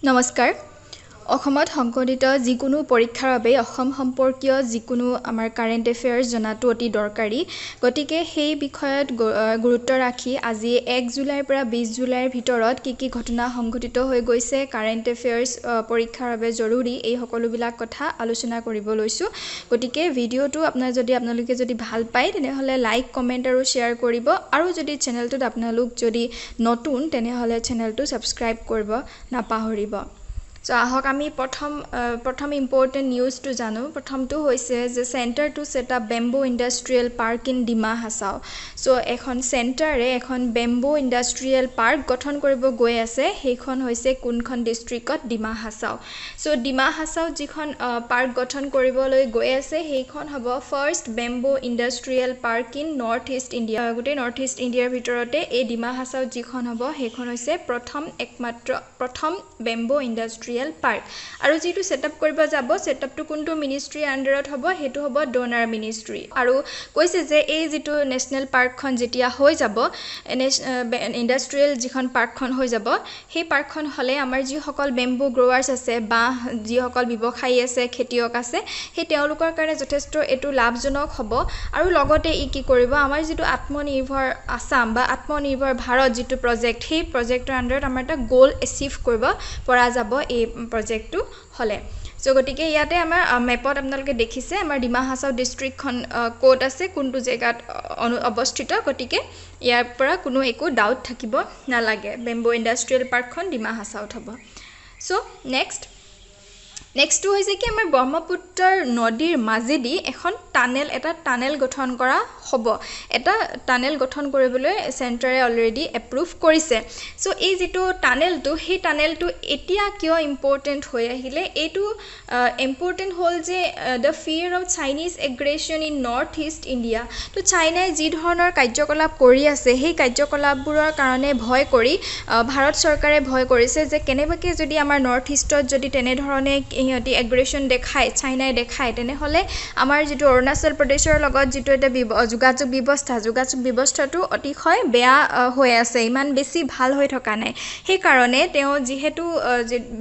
নমস্কাৰ অসমত সংঘটিত যিকোনো পৰীক্ষাৰ বাবে অসম সম্পৰ্কীয় যিকোনো আমাৰ কাৰেণ্ট এফেয়াৰ্স জনাটো অতি দৰকাৰী গতিকে সেই বিষয়ত গুৰুত্ব ৰাখি আজি 1 জুলাইৰ পৰা 20 জুলাইৰ ভিতৰত কি ঘটনা সংঘটিত হৈ গৈছে কাৰেণ্ট এফেয়াৰ্স পৰীক্ষাৰ বাবে জৰুৰী এই সকলোবিলাক কথা আলোচনা কৰিব লৈছো গতিকে ভিডিওটো আপোনালোকে যদি ভাল পায় তেনেহলে লাইক কমেন্ট আৰু শেয়াৰ কৰিব আৰু যদি চেনেলটোত আপোনালোক যদি নতুন তেনেহলে চেনেলটো সাবস্ক্ৰাইব কৰিব নাপাহৰিব So ahok ami prothom important news to janu prothomtu hoise je center to set up bamboo industrial park in Dima Hasao so ekhon center re ekhon bamboo industrial park gothon koribo goi ase hekhon hoise kunkhon district ot Dima Hasao so Dima Hasao jikhon park gothon koriboloi goi ase hekhon hobo first bamboo industrial park in north east India gote north east India bhitorote ei Dima Hasao jikhon hobo hekhon hoise prothom bamboo industrial park আৰু যেটো setup কৰিব যাব সেটআপটো কোনটো ministry আন্ডাৰত হ'ব হেতু হ'ব donor ministry আৰু কৈছে যে এই যেটো নেশনাল পাৰ্কখন যেতিয়া হৈ যাব ইন্ডাষ্ট্ৰিয়েল যিখন পাৰ্কখন হৈ যাব সেই পাৰ্কখন হলে আমাৰ যি সকল বেম্বু গ্ৰোৱাৰ্স আছে বা যি সকল ব্যৱসায়ী আছে খেতিয়ক আছে সেই তেওঁলোকৰ কাৰণে যথেষ্ট এটো লাভজনক হ'ব আৰু লগতে ই কি কৰিব আমাৰ যেটো আত্মনিৰ্ভৰ আসাম বা আত্মনিৰ্ভৰ ভাৰত যেটো প্ৰজেক্ট সেই প্ৰজেক্টৰ আন্ডাৰত আমাৰ এটা গোল এচিভ কৰিব পৰা যাব এই প্ৰজেক্টটো হলে সো গটিকে ইয়াতে আমাৰ মেপত আপোনালোকে দেখিছে আমাৰ ডিমা হাছাও ডিস্ট্ৰিক্ট খন কোড আছে কোনটো জেগাত অৱস্থিত গটিকে ইয়াৰ পৰা কোনো একো ডাউট থাকিব নালাগে বেম্বো ইন্ডাষ্ট্ৰিয়েল পাৰ্কখন ডিমা হাছাওত হ'ব সো নেক্সট হৈছে কি আমাৰ ব্ৰহ্মপুত্ৰৰ নদীৰ মাজেদি এখন এটা টানেল গঠন কৰা হ'ব এটা টানেল গঠন কৰিবলৈ সেন্টাৰে অলৰেডি এপ্ৰুভ কৰিছে সো এই যেটো টানেলটো সেই টানেলটো এতিয়া কিয় ইম্পৰ্টেন্ট হৈ আহিলে এইটো ইম্পৰ্টেন্ট হ'ল যে the fear of Chinese aggression in north east India তো চাইনাই যি ধৰণৰ কাৰ্যকলাপ কৰি আছে সেই কাৰ্যকলাপবোৰৰ কাৰণে ভয় কৰি ভাৰত চৰকাৰে ভয় কৰিছে যে কেনেবাকে যদি আমাৰ নৰ্থ ইষ্টত যদি তেনে ধৰণে ইহতি এগ্ৰেশন দেখায় চাইনাই দেখায় তেনেহলে আমাৰ যেটো অৰুণাচল প্ৰদেশৰ লগত যেটো এটা যোগাযোগ ব্যৱস্থাটো অতিশয় বেয়া হৈ আছে ইমান বেছি ভাল হৈ থকা নাই সেই কাৰণে তেওঁ যেহেতু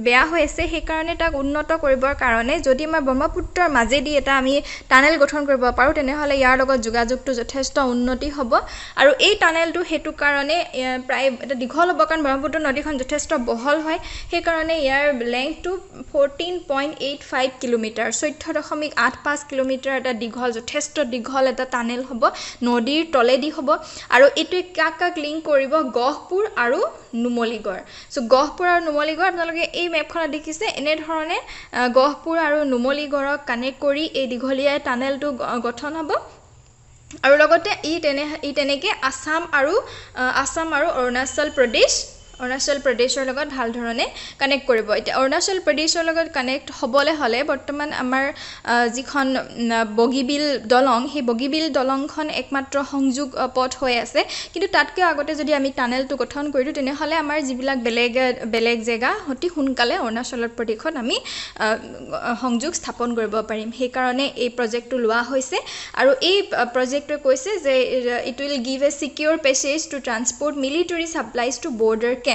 বেয়া হৈ আছে সেই কাৰণে তাক উন্নত কৰিবৰ কাৰণে যদি আমাৰ ব্ৰহ্মপুত্ৰৰ মাজেদি এটা আমি টানেল গঠন কৰিব পাৰো তেনেহলে ইয়াৰ লগত যোগাযোগটো যথেষ্ট উন্নতি হ'ব আৰু এই টানেলটো হেতু কাৰণে প্ৰায় এটা দীঘল হ'ব কাৰণ ব্ৰহ্মপুত্ৰ নদীখন যথেষ্ট বহল হয় সেই কাৰণে ইয়াৰ লেংথটো 14.85 কিলোমিটাৰ 14.85 কিলোমিটাৰ এটা দীঘল যথেষ্ট দীঘল এটা টানেল হ'ব নদীৰ তলেদি হ'ব আৰু এটো কাক লিংক কৰিব গহপুৰ আৰু নুমলীগড় সো গহপুৰ আৰু নুমলীগড় আপোনালোকে এই মেপখনত দেখিছে এনে ধৰণে গহপুৰ আৰু নুমলীগড়ক কানেক্ট কৰি এই দীঘলীয়া টানেলটো গঠন হ'ব আৰু লগতে ই তেনেকে আসাম আৰু অৰুণাচল প্ৰদেশৰ লগত ভাল ধৰণে কানেক্ট কৰিব এতিয়া অৰুণাচল প্ৰদেশৰ লগত কানেক্ট হ'বলে হলে বৰ্তমান আমাৰ যিখন বগীবিল দলং সেই বগীবিল দলংখন একমাত্ৰ সংযোগ পথ হৈ আছে কিন্তু তাতকৈ আগতে যদি আমি টানেলটো গঠন কৰিলো তেনেহলে আমাৰ যিবিলাক বেলেগ জেগা অতি সোনকালে অৰুণাচল প্ৰদেশত আমি সংযোগ স্থাপন কৰিব পাৰিম সেই কাৰণে এই প্ৰজেক্টটো লোৱা হৈছে আৰু এই প্ৰজেক্টটো কৈছে যে it will give a secure passage to transport military supplies to border camps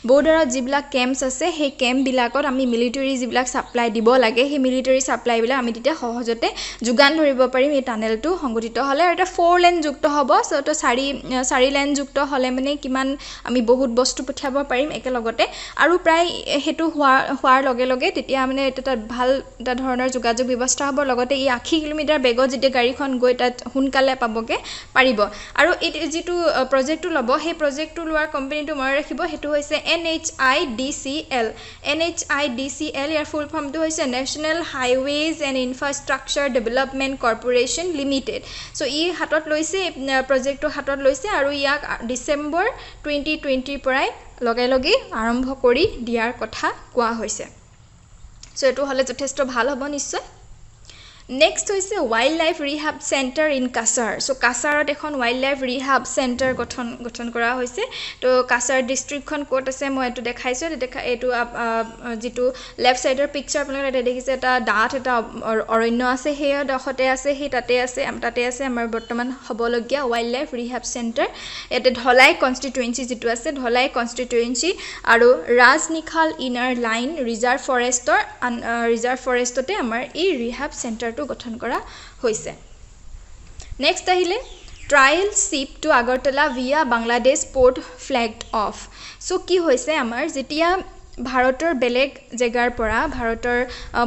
বৰ্ডাৰত যিবিলাক কেম্পছ আছে সেই কেম্প বিলাকত আমি মিলিটাৰী যিবিলাক সাপ্লাই দিব লাগে সেই মিলিটাৰী সাপ্লাই বিলাক আমি তেতিয়া সহজতে যোগান ধৰিব পাৰিম এই টানেলটো সংগঠিত হলে আৰু এটা 4 লেন যুক্ত হ'ব সো তো 4 লেন যুক্ত হলে মানে কিমান আমি বহুত বস্তু পঠিয়াব পাৰিম একেলগতে আৰু প্ৰায় হেতু হোৱাৰ লগে লগে তেতিয়া মানে এটা ভাল এটা ধৰণৰ যোগাযোগ ব্যৱস্থা হ'ব লগতে ই 80 কিলোমিটাৰ বেগত যেতিয়া গাড়ীখন গৈ তাত সোনকালে পাবগে পাৰিব আৰু এই যেটো প্ৰজেক্টটো লব সেই প্ৰজেক্টটো লোৱাৰ কোম্পানীটো মনত ৰাখিব হেতু হৈছে NHIDCL ইয়াৰ ফুল ফৰ্মটো হৈছে National Highways and Infrastructure Development Corporation Limited so ই হাতত লৈছে প্ৰজেক্টটো হাতত লৈছে আৰু ইয়াক ডিসেম্বৰ 2020 পৰাই লগে আৰম্ভ কৰি দিয়াৰ কথা কোৱা হৈছে সো এটো হলে যথেষ্ট ভাল হ'ব নিশ্চয় নেক্সট হৈছে wildlife rehab centre in Cachar so' কাছাৰত এখন ৱাইল্ড লাইফ ৰিহাব চেণ্টাৰ গঠন কৰা হৈছে তো কাছাৰ ডিষ্ট্ৰিক্টখন ক'ত আছে মই এইটো দেখাইছোঁ এইটো যিটো লেফ্ট ছাইডৰ পিকচাৰ আপোনালোকে তাতে দেখিছে এটা ডাঠ এটা অৰণ্য আছে সেই ডোখৰতে আছে সেই তাতে আছে আমাৰ বৰ্তমান হ'বলগীয়া ৱাইল্ড লাইফ ৰিহাব চেণ্টাৰ ইয়াতে ধলাই কনষ্টিটুৱেঞ্চি যিটো আছে ধলাই কনষ্টিটুৱেঞ্চি আৰু ৰাজনিখাল ইনাৰ লাইন ৰিজাৰ্ভ ফৰেষ্টতে আমাৰ এই ৰিহাব চেণ্টাৰটো গঠন কৰা হৈছে নেক্সট আহিলে trial ship to Agartala via Bangladesh port flagged off so' কি হৈছে আমাৰ যেতিয়া ভাৰতৰ বেলেগ জেগাৰ পৰা ভাৰতৰ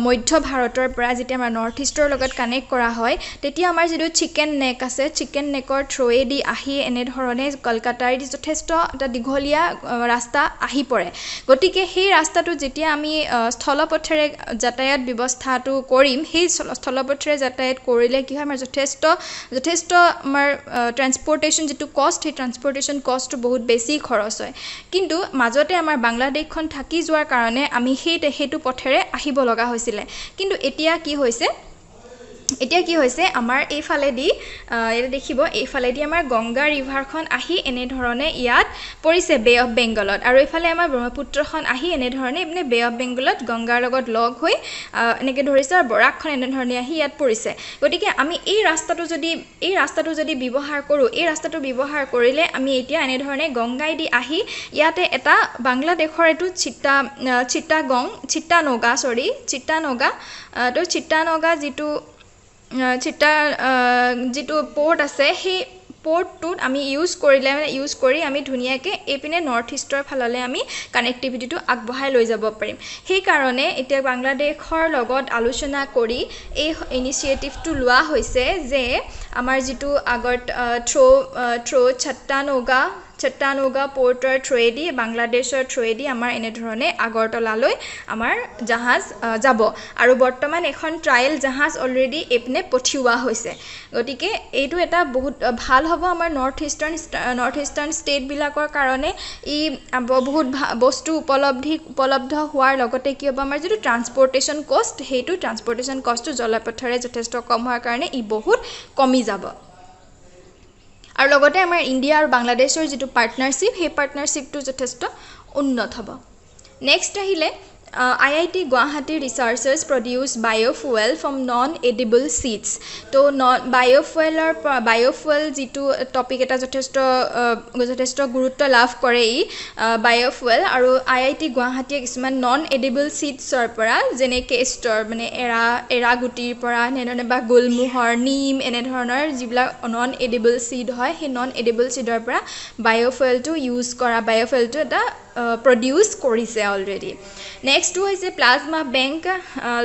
মধ্য ভাৰতৰ পৰা যেতিয়া আমাৰ নৰ্থ ইষ্টৰ লগত কানেক্ট কৰা হয় তেতিয়া আমাৰ যিটো চিকেন নেক আছে চিকেন নেকৰ থ্ৰুৱেদি আহি এনেধৰণে কলকাতাৰ যথেষ্ট এটা দীঘলীয়া ৰাস্তা আহি পৰে গতিকে সেই ৰাস্তাটো যেতিয়া আমি স্থলপথেৰে যাতায়াত ব্যৱস্থাটো কৰিম সেই স্থলপথেৰে যাতায়াত কৰিলে কি হয় আমাৰ যথেষ্ট আমাৰ ট্ৰান্সপৰ্টেশ্যন যিটো কষ্ট সেই ট্ৰান্সপৰ্টেশ্যন কষ্টটো বহুত বেছি খৰচ হয় কিন্তু মাজতে আমাৰ বাংলাদেশখন থাকি যোৱাৰ কাৰণে আমি সেইটো পথেৰে আহিব লগা হৈছিলে কিন্তু এতিয়া কি হৈছে আমাৰ এইফালেদি এটা দেখিব এইফালেদি আমাৰ গংগা ৰিভাৰখন আহি এনেধৰণে ইয়াত পৰিছে বে অফ বেংগলত আৰু এইফালে আমাৰ ব্ৰহ্মপুত্ৰখন আহি এনেধৰণে মানে বে অফ বেংগলত গংগাৰ লগত লগ হৈ এনেকৈ ধৰিছে আৰু বৰাকখন এনেধৰণে আহি ইয়াত পৰিছে গতিকে আমি এই ৰাস্তাটো যদি ব্যৱহাৰ কৰোঁ এই ৰাস্তাটো ব্যৱহাৰ কৰিলে আমি এতিয়া এনেধৰণে গংগাইদি আহি ইয়াতে এটা বাংলাদেশৰ এইটো চিটানগা যিটো পোৰ্ট আছে সেই পোৰ্টটোত আমি ইউজ কৰি আমি ধুনীয়াকৈ এইপিনে নৰ্থ ইষ্টৰ ফাললৈ আমি কানেক্টিভিটিটো আগবঢ়াই লৈ যাব পাৰিম সেইকাৰণে এতিয়া বাংলাদেশৰ লগত আলোচনা কৰি এই ইনিচিয়েটিভটো লোৱা হৈছে যে আমাৰ যিটো আগত চট্টানগা পোৰ্টৰ থ্ৰুৱেদি বাংলাদেশৰ থ্ৰুৱেদি আমাৰ এনেধৰণে আগৰতলালৈ আমাৰ জাহাজ যাব আৰু বৰ্তমান এখন ট্ৰায়েল জাহাজ অলৰেডি এইপিনে পঠিওৱা হৈছে গতিকে এইটো এটা বহুত ভাল হ'ব আমাৰ নৰ্থ ইষ্টাৰ্ণ ষ্টেটবিলাকৰ কাৰণে ই বহুত বস্তু উপলব্ধ হোৱাৰ লগতে কি হ'ব আমাৰ যিটো ট্ৰান্সপৰ্টেশ্যন কষ্ট সেইটো ট্ৰান্সপৰ্টেশ্যন কষ্টটো জলপথেৰে যথেষ্ট কম হোৱাৰ কাৰণে ই বহুত কমি যাব আৰু লগতে আমাৰ ইণ্ডিয়া আৰু বাংলাদেশৰ যিটো পাৰ্টনাৰশ্বিপ সেই পাৰ্টনাৰশ্বিপটো যথেষ্ট উন্নত হ'ব নেক্সট আহিলে IIT Guwahati researchers produce biofuel from non-edible seeds তো বায়োফুয়েল যিটো টপিক এটা যথেষ্ট গুৰুত্ব লাভ কৰে ই বায়োফুয়েল আৰু IIT গুৱাহাটীয়ে কিছুমান নন এডিবল চিডছৰ পৰা যেনে কেষ্টৰ মানে এৰা গুটিৰ পৰা এনেধৰণে বা গোলমোহৰ নিম এনেধৰণৰ যিবিলাক নন এডিবল চিড হয় সেই নন এডিবল চিডৰ পৰা বায়োফুয়েলটো এটা প্ৰডিউচ কৰিছে অলৰেডি নেক্সটটো হৈছে plasma bank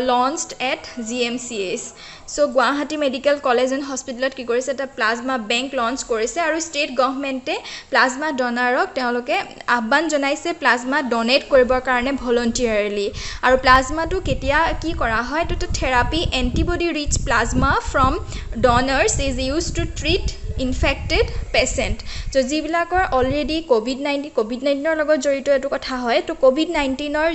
launched at GMCH so' Guwahati medical college and হস্পিটেলত কি কৰিছে এটা প্লাজমা বেংক লঞ্চ কৰিছে আৰু ষ্টেট গভৰ্ণমেণ্টে প্লাজমা ডনাৰক তেওঁলোকে আহ্বান জনাইছে প্লাজমা ডনেট কৰিবৰ কাৰণে ভলণ্টিয়াৰলি আৰু প্লাজমাটো কেতিয়া কি কৰা হয় এইটো therapy antibody rich plasma from donors is use to treat infected patient so' যিবিলাকৰ অলৰেডি ক'ভিড-19ৰ লগত জড়িত এইটো কথা হয় তো ক'ভিড-19ৰ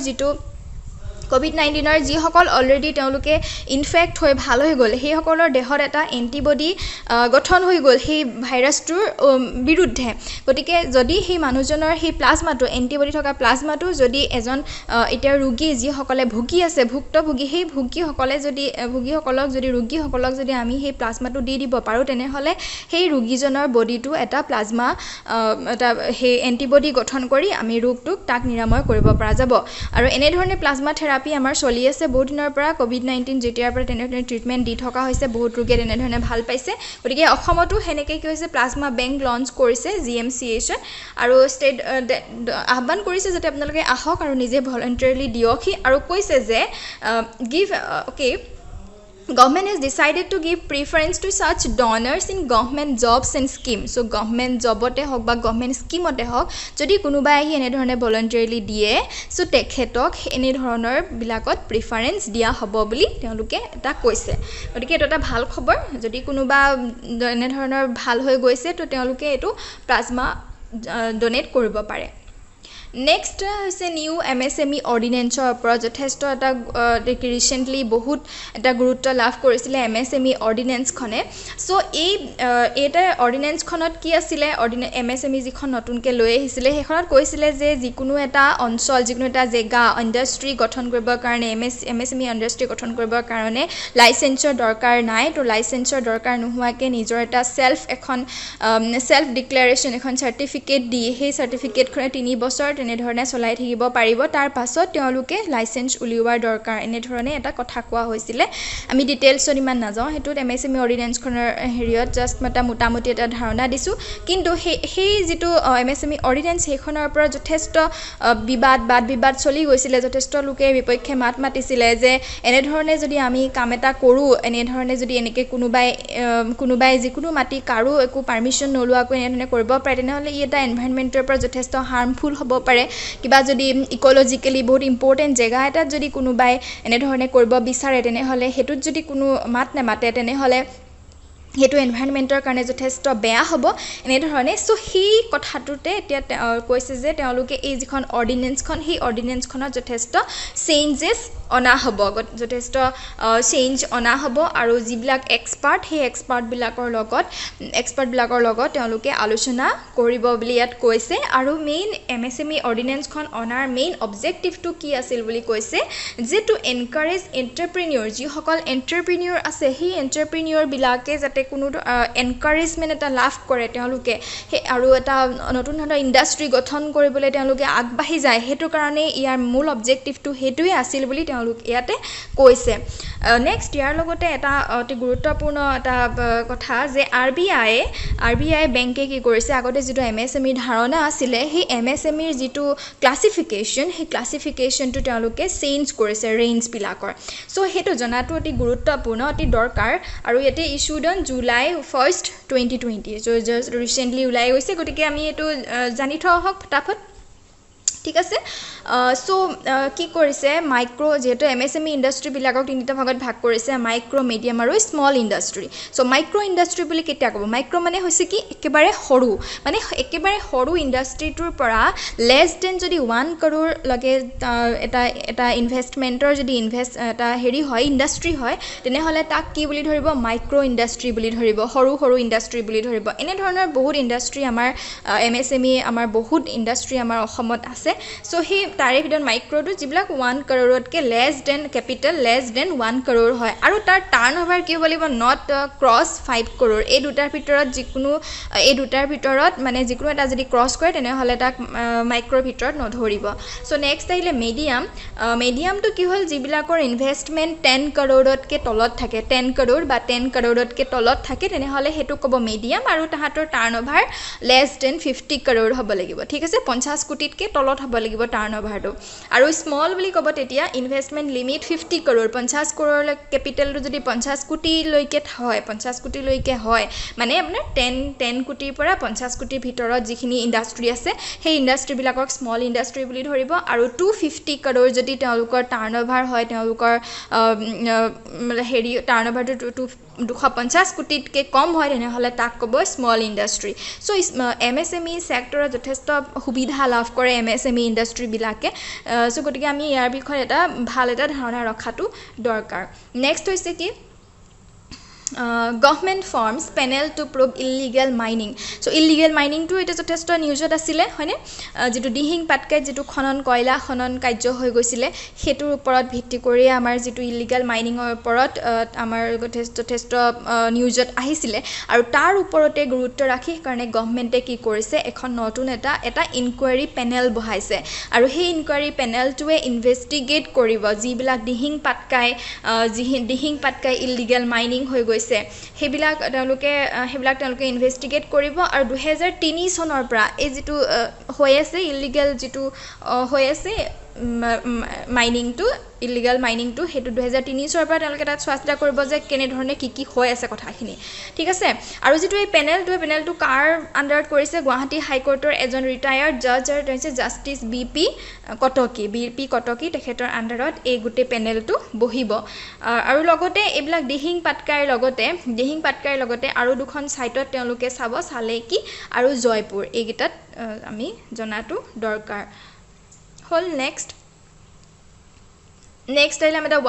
যিসকল অলৰেডি তেওঁলোকে ইনফেক্ট হৈ ভাল হৈ গ'ল সেইসকলৰ দেহত এটা এণ্টিবডি গঠন হৈ গ'ল সেই ভাইৰাছটোৰ বিৰুদ্ধে গতিকে যদি সেই মানুহজনৰ সেই প্লাজমাটো এণ্টিবডি থকা প্লাজমাটো যদি এজন এতিয়া ৰোগী যিসকলে ভুগি আছে ভুক্তভোগী সেই ৰোগীসকলক যদি আমি সেই প্লাজমাটো দি দিব পাৰোঁ তেনেহ'লে সেই ৰোগীজনৰ বডিটো এটা প্লাজমা এটা সেই এণ্টিবডি গঠন কৰি আমি ৰোগটোক তাক নিৰাময় কৰিব পৰা যাব আৰু এনেধৰণে প্লাজমা থেৰাপি আমাৰ চলি আছে বহুত দিনৰ পৰা ক'ভিড-19 যেতিয়াৰ পৰা তেনেধৰণে ট্ৰিটমেণ্ট দি থকা হৈছে বহুত ৰোগীয়ে তেনেধৰণে ভাল পাইছে গতিকে অসমতো সেনেকৈ কি হৈছে প্লাজমা বেংক লঞ্চ কৰিছে GMCH আৰু ষ্টেট আহ্বান কৰিছে যাতে আপোনালোকে আহক আৰু নিজে ভলণ্টিয়াৰলি দিয়কহি আৰু কৈছে যে Government has decided to give preference to such donors in government jobs and schemes. So government jobতে হওক বা government schemeতে হওক যদি কোনোবাই আহি এনেধৰণে ভলণ্টিয়াৰলি দিয়ে so তেখেতক এনেধৰণৰ বিলাকত প্ৰিফাৰেঞ্চ দিয়া হ'ব বুলি তেওঁলোকে এটা কৈছে গতিকে এইটো এটা ভাল খবৰ যদি কোনোবা এনেধৰণৰ ভাল হৈ গৈছে তো তেওঁলোকে এইটো প্লাজমা ডনেট কৰিব পাৰে নেক্সট হৈছে নিউ MSME অৰ্ডিনেন্সৰ ওপৰত যথেষ্ট এটা ৰিচেণ্টলি বহুত এটা গুৰুত্ব লাভ কৰিছিলে MSME অৰ্ডিনেন্সখনে চ' এটা অৰ্ডিনেন্সখনত কি আছিলে MSME যিখন নতুনকৈ লৈ আহিছিলে সেইখনত কৈছিলে যে যিকোনো এটা অঞ্চল যিকোনো এটা জেগা ইণ্ডাষ্ট্ৰি গঠন কৰিবৰ কাৰণে MSME ইণ্ডাষ্ট্ৰি গঠন কৰিবৰ কাৰণে লাইচেন্সৰ দৰকাৰ নাই তো লাইচেন্সৰ দৰকাৰ নোহোৱাকৈ নিজৰ এটা সেল্ফ ডিক্লেৰেশ্যন এখন চাৰ্টিফিকেট দি সেই চাৰ্টিফিকেটখনে 3 বছৰ এনেধৰণে চলাই থাকিব পাৰিব তাৰ পাছত তেওঁলোকে লাইচেন্স উলিওৱাৰ দৰকাৰ এনেধৰণে এটা কথা কোৱা হৈছিলে আমি ডিটেইলছত ইমান নাযাওঁ হেতুত MSME অৰ্ডিনেন্সখনৰ হেৰিয়ত জাষ্ট এটা মোটামুটি এটা ধাৰণা দিছো কিন্তু সেই যিটো MSME অৰ্ডিনেন্স সেইখনৰ ওপৰত যথেষ্ট বিবাদ চলি গৈছিলে যথেষ্ট লোকে বিপক্ষে মাত মাতিছিলে যে এনেধৰণে যদি আমি কাম এটা কৰোঁ এনেধৰণে যদি এনেকৈ কোনোবাই যিকোনো মাটি কাৰো একো পাৰ্মিশ্যন নোলোৱাকৈ এনেধৰণে কৰিব পাৰে তেনেহ'লে ই এটা এনভাইৰনমেণ্টৰ পৰা যথেষ্ট হাৰ্মফুল হ'ব পাৰে কিবা যদি ইক'লজিকেলি বহুত ইম্পৰ্টেণ্ট জেগা এটাত যদি কোনোবাই এনেধৰণে কৰিব বিচাৰে তেনেহ'লে সেইটোত যদি কোনো মাত নামাতে তেনেহ'লে সেইটো এনভাইৰনমেণ্টৰ কাৰণে যথেষ্ট বেয়া হ'ব এনেধৰণে চ' সেই কথাটোতে এতিয়া কৈছে যে তেওঁলোকে এই যিখন অৰ্ডিনেন্সখন সেই অৰ্ডিনেন্সখনত যথেষ্ট চেঞ্জেছ অনা হ'ব যথেষ্ট চেঞ্জ অনা হ'ব আৰু যিবিলাক এক্সপাৰ্ট সেই এক্সপাৰ্টবিলাকৰ লগত তেওঁলোকে আলোচনা কৰিব বুলি ইয়াত কৈছে আৰু মেইন MSME অৰ্ডিনেন্সখন অনাৰ মেইন অবজেক্টিভটো কি আছিল বুলি কৈছে যে টু এনকাৰেজ এণ্টাৰপ্ৰিনিয়ৰ যিসকল এণ্টাৰপ্ৰিনিয়ৰ আছে সেই এণ্টাৰপ্ৰিনিয়ৰবিলাকে যাতে কোনো এনকাৰেজমেণ্ট এটা লাভ কৰে তেওঁলোকে সেই আৰু এটা নতুন ধৰণৰ ইণ্ডাষ্ট্ৰি গঠন কৰিবলৈ তেওঁলোকে আগবাঢ়ি যায় সেইটো কাৰণে ইয়াৰ মূল অবজেক্টিভটো সেইটোৱে আছিল বুলি তেওঁলোক ইয়াতে কৈছে নেক্সট ইয়াৰ লগতে এটা অতি গুৰুত্বপূৰ্ণ এটা কথা যে RBI বেংকে কি কৰিছে আগতে যিটো MSME ধাৰণা আছিলে সেই MSMEৰ যিটো ক্লাছিফিকেশ্যন সেই ক্লাছিফিকেশ্যনটো তেওঁলোকে চেঞ্জ কৰিছে ৰেঞ্জবিলাকৰ চ' সেইটো জনাটো অতি গুৰুত্বপূৰ্ণ অতি দৰকাৰ আৰু ইয়াতে issued on July 1st 2020 so' just recently ওলাই গৈছে গতিকে আমি এইটো জানি থোৱা হওক ফটাফট ঠিক আছে চ' কি কৰিছে যিহেতু MSME ইণ্ডাষ্ট্ৰিবিলাকক 3টা ভাগত ভাগ কৰিছে মাইক্ৰ' মিডিয়াম আৰু স্মল ইণ্ডাষ্ট্ৰি চ' মাইক্ৰ' ইণ্ডাষ্ট্ৰি বুলি কেতিয়া ক'ব মাইক্ৰ' মানে হৈছে কি একেবাৰে সৰু ইণ্ডাষ্ট্ৰিটোৰ পৰা লেছ দেন যদি 1 crore লগে এটা ইনভেষ্টমেণ্টৰ যদি এটা হেৰি হয় ইণ্ডাষ্ট্ৰি হয় তেনেহ'লে তাক কি বুলি ধৰিব মাইক্ৰ' ইণ্ডাষ্ট্ৰি বুলি ধৰিব সৰু ইণ্ডাষ্ট্ৰি বুলি ধৰিব এনেধৰণৰ বহুত ইণ্ডাষ্ট্ৰি আমাৰ MSME আমাৰ বহুত ইণ্ডাষ্ট্ৰি আমাৰ অসমত আছে চ' সেই তাৰে ভিতৰত মাইক্ৰ'টো যিবিলাক 1 crore-তকৈ লেছ দেন 1 crore হয় আৰু তাৰ টাৰ্ণ অভাৰ কি হ'ব লাগিব নট ক্ৰছ 5 crore এই দুটাৰ ভিতৰত মানে যিকোনো এটা যদি ক্ৰছ কৰে তেনেহ'লে তাক মাইক্ৰ'ৰ ভিতৰত নধৰিব চ' নেক্সট আহিলে মিডিয়ামটো কি হ'ল যিবিলাকৰ ইনভেষ্টমেণ্ট 10 crore-তকৈ তলত থাকে 10 crore বা 10 crore-তকৈ তলত থাকে তেনেহ'লে সেইটো ক'ব মিডিয়াম আৰু তাহাঁতৰ টাৰ্ণ অভাৰ লেছ দেন 50 crore হ'ব লাগিব ঠিক আছে 50 কোটিতকৈ তলত হ'ব লাগিব টাৰ্ণ অভাৰটো আৰু স্মল বুলি ক'ব তেতিয়া ইনভেষ্টমেণ্ট লিমিট 50 crore 50 crore কেপিটেলটো যদি 50 কোটিলৈকে হয় মানে আপোনাৰ 10 কোটিৰ পৰা 50 কোটিৰ ভিতৰত যিখিনি ইণ্ডাষ্ট্ৰি আছে সেই ইণ্ডাষ্ট্ৰিবিলাকক স্মল ইণ্ডাষ্ট্ৰি বুলি ধৰিব আৰু 250 crore যদি তেওঁলোকৰ টাৰ্ণ অভাৰ হয় তেওঁলোকৰ টাৰ্ণ অভাৰটো 250 কোটিতকৈ কম হয় তেনেহ'লে তাক ক'ব স্মল ইণ্ডাষ্ট্ৰি চ' MSME ছেক্টৰত যথেষ্ট সুবিধা লাভ কৰে MSME ইণ্ডাষ্ট্ৰিবিলাকে চ' গতিকে আমি ইয়াৰ বিষয়ে ভাল এটা ধাৰণা ৰখাটো দৰকাৰ নেক্সট হৈছে কি government forms panel to prove illegal mining so' illegal মাইনিংটো এতিয়া যথেষ্ট নিউজত আছিলে হয়নে যিটো দিহিং পাটকাইত যিটো কয়লা খনন কাৰ্য হৈ গৈছিলে সেইটোৰ ওপৰত ভিত্তি কৰি আমাৰ যিটো ইলিগেল মাইনিঙৰ ওপৰত আমাৰ যথেষ্ট নিউজত আহিছিলে আৰু তাৰ ওপৰতে গুৰুত্ব ৰাখি সেইকাৰণে গভৰ্ণমেণ্টে কি কৰিছে এখন নতুন এটা ইনকুৱাৰী পেনেল বহাইছে আৰু সেই ইনকুৱাৰী পেনেলটোৱে ইনভেষ্টিগেট কৰিব যিবিলাক দিহিং পাটকাই ইলিগেল মাইনিং হৈ গৈছে সেইবিলাক তেওঁলোকে ইনভেষ্টিগেট কৰিব আৰু 2003 চনৰ পৰা এই যিটো হৈ আছে ইলিগেল যিটো হৈ আছে ইলিগেল মাইনিংটো সেইটো 2003 চনৰ পৰা তেওঁলোকে তাত চোৱা চিতা কৰিব যে কেনেধৰণে কি হৈ আছে কথাখিনি ঠিক আছে আৰু যিটো এই পেনেলটো কাৰ আণ্ডাৰত কৰিছে গুৱাহাটী হাইকোৰ্টৰ এজন ৰিটায়াৰ্ড জাজ আৰু তেওঁ হৈছে জাষ্টিছ বি পি কটকী তেখেতৰ আণ্ডাৰত এই গোটেই পেনেলটো বহিব আৰু লগতে এইবিলাক দিহিং পাটকাইৰ লগতে আৰু দুখন ছাইটত তেওঁলোকে চালে কি আৰু জয়পুৰ এইকেইটাত আমি জনাটো দৰকাৰ হল নেক্সট আহিলে আমি এটা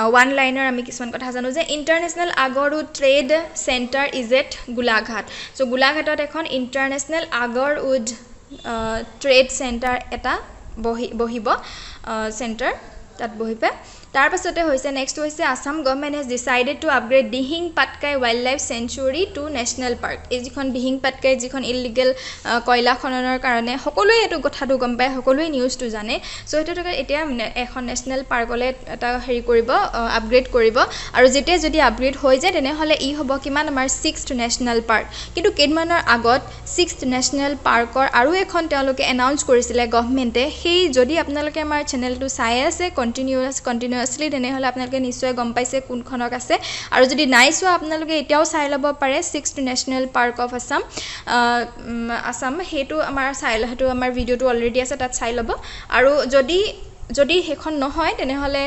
ওৱান লাইনাৰ আমি কিছুমান কথা জানো যে international agarwood trade centre is at Golaghat so' গোলাঘাটত এখন ইণ্টাৰনেশ্যনেল আগৰউড ট্ৰেড চেণ্টাৰ এটা বহিব চেণ্টাৰ তাত বহিব তাৰপাছতে হৈছে নেক্সট হৈছে Assam government has decided to upgrade Dihing Patkai wildlife sanctuary to national park এই যিখন দিহিং পাটকাই যিখন ইলিগেল কয়লা খননৰ কাৰণে সকলোৱে এইটো কথাটো গম পায় সকলোৱে নিউজটো জানে চ' সেইটো এতিয়া এখন নেশ্যনেল পাৰ্কলৈ এটা হেৰি কৰিব আপগ্ৰেড কৰিব আৰু যেতিয়া যদি আপগ্ৰেড হৈ যায় তেনেহ'লে ই হ'ব কিমান আমাৰ 6th নেশ্যনেল পাৰ্ক কিন্তু কেইদিনমানৰ আগত 6th নেশ্যনেল পাৰ্কৰ আৰু এখন তেওঁলোকে এনাউন্স কৰিছিলে গভৰ্ণমেণ্টে সেই যদি আপোনালোকে আমাৰ চেনেলটো চাই আছে কণ্টিনিউয়াছলি তেনেহ'লে আপোনালোকে নিশ্চয় গম পাইছে কোনখনক আছে আৰু যদি নাই চোৱা আপোনালোকে এতিয়াও চাই ল'ব পাৰে 6th national park of Assam সেইটো আমাৰ ভিডিঅ'টো অলৰেডি আছে তাত চাই ল'ব আৰু যদি সেইখন নহয় তেনেহ'লে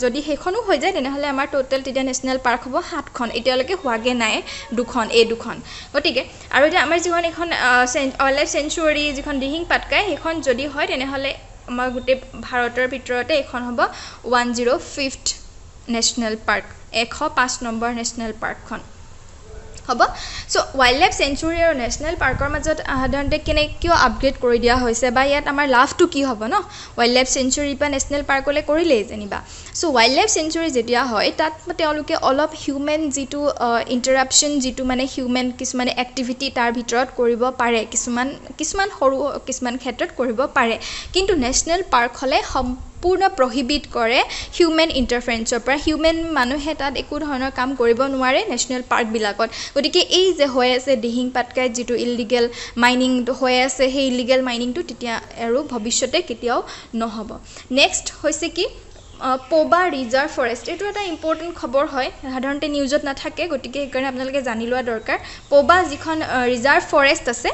যদি সেইখনো হৈ যায় তেনেহ'লে আমাৰ টোটেল তেতিয়া নেশ্যনেল পাৰ্ক হ'ব 7খন এতিয়ালৈকে হোৱাগে নাই দুখন গতিকে আৰু এতিয়া আমাৰ যিখন এখন ৱাইল্ড লাইফ চেঞ্চুৰী যিখন দিহিং পাটকাই সেইখন যদি হয় তেনেহ'লে আমাৰ গোটেই ভাৰতৰ ভিতৰতে এখন হ'ব 105th national park 105 number national পাৰ্কখন হ'ব চ' ৱাইল্ড লাইফ চেঞ্চুৰী আৰু নেশ্যনেল পাৰ্কৰ মাজত সাধাৰণতে কিয় আপগ্ৰেড কৰি দিয়া হৈছে বা ইয়াত আমাৰ লাভটো কি হ'ব ন ৱাইল্ড লাইফ চেঞ্চুৰীৰ পৰা নেশ্যনেল পাৰ্কলৈ কৰিলেই যেনিবা চ' ৱাইল্ড লাইফ চেঞ্চুৰী যেতিয়া হয় তাত তেওঁলোকে অলপ হিউমেন যিটো ইণ্টাৰাপশ্যন যিটো মানে হিউমেন কিছুমান এক্টিভিটি তাৰ ভিতৰত কৰিব পাৰে কিছুমান সৰু কিছুমান ক্ষেত্ৰত কৰিব পাৰে কিন্তু নেশ্যনেল পাৰ্ক হ'লে সম্পূৰ্ণ প্ৰহিবিট কৰে হিউমেন ইণ্টাৰফাৰেঞ্চৰ পৰা হিউমেন মানুহে তাত একো ধৰণৰ কাম কৰিব নোৱাৰে নেশ্যনেল পাৰ্কবিলাকত গতিকে এই যে হৈ আছে দিহিং পাটকাইত যিটো ইলিগেল মাইনিং হৈ আছে সেই ইলিগেল মাইনিংটো তেতিয়া আৰু ভৱিষ্যতে কেতিয়াও নহ'ব নেক্সট হৈছে কি পোবা ৰিজাৰ্ভ ফৰেষ্ট এইটো এটা ইম্পৰ্টেণ্ট খবৰ হয় সাধাৰণতে নিউজত নাথাকে গতিকে সেইকাৰণে আপোনালোকে জানি লোৱা দৰকাৰ পোবা যিখন ৰিজাৰ্ভ ফৰেষ্ট আছে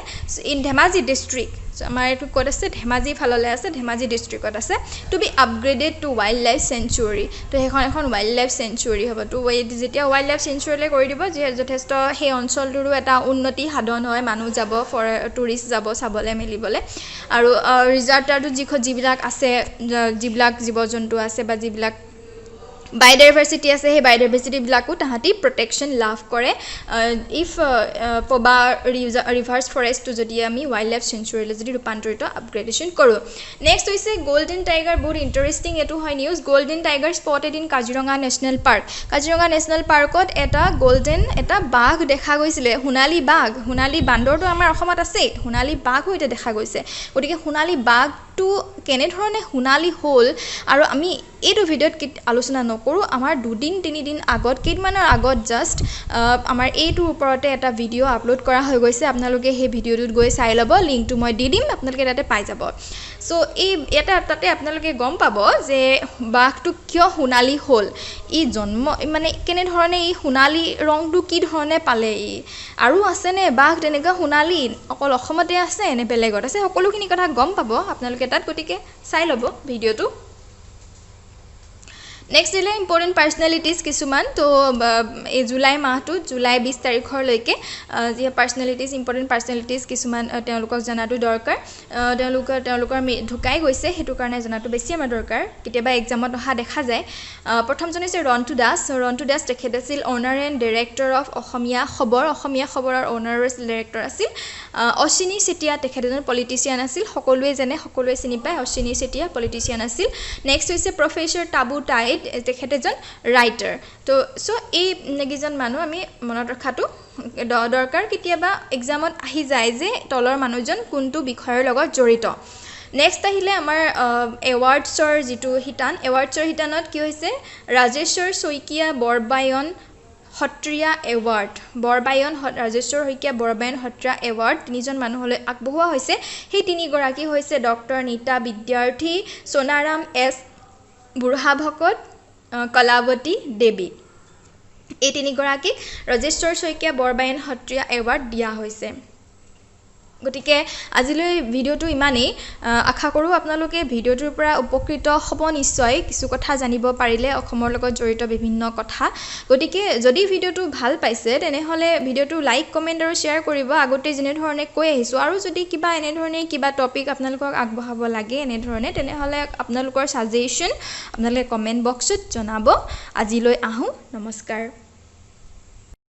ইন ধেমাজি ডিষ্ট্ৰিক্ট আমাৰ এইটো ক'ত আছে ধেমাজি ফাললৈ আছে ধেমাজি ডিষ্ট্ৰিক্টত আছে to be upgraded to wildlife sanctuary তো সেইখন এখন ৱাইল্ড লাইফ চেঞ্চুৰী হ'ব তো যেতিয়া ৱাইল্ড লাইফ চেঞ্চুৰীলৈ কৰি দিব যথেষ্ট সেই অঞ্চলটোৰো এটা উন্নতি সাধন হয় মানুহ যাব টুৰিষ্ট যাব চাবলৈ মেলিবলৈ আৰু ৰিজাৰ্ভটো যিবিলাক আছে যিবিলাক জীৱ জন্তু আছে বা যিবিলাক বায়'ডাইভাৰ্চিটি আছে সেই বায়'ডাইভাৰ্চিটিবিলাকো তাহাঁতি প্ৰটেকশ্যন লাভ কৰে ইফ পোবা ৰিভাৰ্ছ ফৰেষ্টটো যদি আমি ৱাইল্ড লাইফ চেঞ্চুৰীলৈ যদি ৰূপান্তৰিত আপগ্ৰেডেশ্যন কৰোঁ নেক্সট হৈছে গল্ডেন টাইগাৰ বহুত ইণ্টাৰেষ্টিং এইটো হয় news golden tiger spotted in Kaziranga national park Kaziranga national পাৰ্কত এটা বাঘ দেখা গৈছিলে সোণালী বান্দৰটো আমাৰ অসমত আছেই সোণালী বাঘো এতিয়া দেখা গৈছে গতিকে সোণালী বাঘটো কেনেধৰণে সোণালী হ'ল আৰু আমি এইটো ভিডিঅ'ত আলোচনা নকৰোঁ আমাৰ 2-3 দিন আগত কেইদিনমানৰ আগত জাষ্ট আমাৰ এইটোৰ ওপৰতে এটা ভিডিঅ' আপলোড কৰা হৈ গৈছে আপোনালোকে সেই ভিডিঅ'টোত গৈ চাই ল'ব লিংকটো মই দি দিম আপোনালোকে তাতে পাই যাব চ' তাতে আপোনালোকে গম পাব যে বাঘটো কিয় সোণালী হ'ল ই মানে কেনেধৰণে ই সোণালী ৰংটো কি ধৰণে পালে ই আৰু আছেনে বাঘ তেনেকুৱা সোণালী অকল অসমতে আছে নে বেলেগত আছে সকলোখিনি কথা গম পাব আপোনালোকে তাত গতিকে চাই ল'ব ভিডিঅ'টো নেক্সট দিলে ইম্পৰ্টেণ্ট পাৰ্চনেলিটিজ কিছুমান তো এই জুলাই মাহটোত জুলাই 20 তাৰিখলৈকে যি ইম্পৰ্টেণ্ট পাৰ্চনেলিটিজ কিছুমান তেওঁলোকক জনাটো দৰকাৰ তেওঁলোকৰ ঢুকাই গৈছে সেইটো কাৰণে জনাটো বেছি আমাৰ দৰকাৰ কেতিয়াবা এক্সামত অহা দেখা যায় প্ৰথমজন হৈছে ৰন্টু দাস তেখেত আছিল অনাৰ এণ্ড ডাইৰেক্টৰ অফ অসমীয়া খবৰৰ অনাৰ ডাইৰেক্টৰ আছিল অশ্বিনী চেতিয়া তেখেত এজন পলিটিচিয়ান আছিল সকলোৱে চিনি পায় অশ্বিনী চেতিয়া পলিটিচিয়ান আছিল নেক্সট হৈছে প্ৰফেচাৰ টাবু টাইড তেখেত এজন ৰাইটাৰ তো চ' এইকেইজন মানুহ আমি মনত ৰখাটো দৰকাৰ কেতিয়াবা এক্সামত আহি যায় যে তলৰ মানুহজন কোনটো বিষয়ৰ লগত জড়িত নেক্সট আহিলে আমাৰ এৱাৰ্ডছৰ যিটো শিতানত কি হৈছে ৰাজেশ্বৰ শইকীয়া বৰবায়ন সত্ৰীয়া এৱাৰ্ড ৰাজেশ্বৰ শইকীয়া বৰবায়ন সত্ৰীয়া এৱাৰ্ড 3জন মানুহলৈ আগবঢ়োৱা হৈছে সেই 3গৰাকী হৈছে ডক্টৰ নীতা বিদ্যাৰ্থী সোণাৰাম এছ বুঢ়াভকত কলাৱতী দেৱী এই 3গৰাকীক ৰাজেশ্বৰ শইকীয়া বৰবায়ন সত্ৰীয়া এৱাৰ্ড দিয়া হৈছে গতিকে আজিলৈ ভিডিঅ'টো ইমানেই আশা কৰোঁ আপোনালোকে ভিডিঅ'টোৰ পৰা উপকৃত হ'ব নিশ্চয় কিছু কথা জানিব পাৰিলে অসমৰ লগত জড়িত বিভিন্ন কথা গতিকে যদি ভিডিঅ'টো ভাল পাইছে তেনেহ'লে ভিডিঅ'টো লাইক কমেণ্ট আৰু শ্বেয়াৰ কৰিব আগতে যেনেধৰণে কৈ আহিছোঁ আৰু যদি কিবা এনেধৰণে কিবা টপিক আপোনালোকক আগবঢ়াব লাগে এনেধৰণে তেনেহ'লে আপোনালোকৰ ছাজেশ্যন আপোনালোকে কমেণ্ট বক্সত জনাব আজিলৈ আহোঁ নমস্কাৰ